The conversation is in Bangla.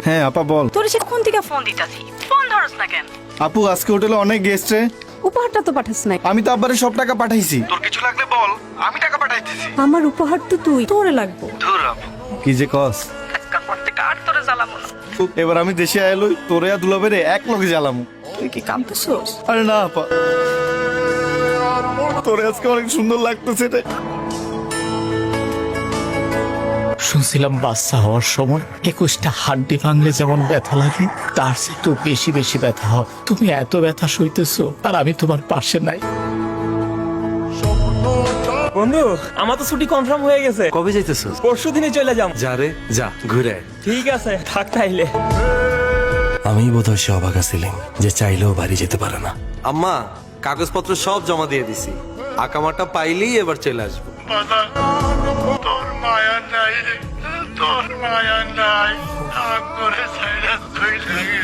হ্যাঁ আপা বল। তোর সে কোন থেকে ফোন দিতাছি, ফোন ধরস না কেন? আপু আজকে হোটেলে অনেক গেস্ট রে। উপহারটা তো পাঠাস নাই। আমি তো আব্বারে সব টাকা পাঠাইছি। তোর কিছু লাগলে বল, আমি টাকা পাঠাইতেছি। আমার উপহার তো তুই, তোরে লাগবো। ধুর আপু কি যে কস। আজকাল পর থেকে আর তোরে জ্বালাবো না। এবার আমি দেশে আইলই তোরে আর দুলাবেরে এক লগে জ্বালামু। তুই কি কাঁদতেছস? আরে না আপা, তোরে আজকে অনেক সুন্দর লাগতেছে রে। শুনছিলাম বাচ্চা হওয়ার সময় 21টা হাড্ডি ভাঙলে যেমন ব্যথা লাগে, তার চেয়ে একটু বেশি বেশি ব্যথা হয়। তুমি এত ব্যথা সইতেছো আর আমি তোমার পাশে নাই। বন্ধু, আমার তো ছুটি কনফার্ম হয়ে গেছে। কবে যাইতেছ? পরশু দিনে চলে যাম। যা রে যা, ঘুরে আয়। ঠিক আছে, থাক তাইলে। আমি বোধহয় সে অবাক ছিলাম যে চাইলেও বাড়ি যেতে পারে না। আম্মা, কাগজপত্র সব জমা দিয়ে দিছি। আকামাটা পাইলেই এবার চলে আসবো। তোর মায়া নাই রে, তোর মায়া নাই। করে ছাইরা তুই লাগে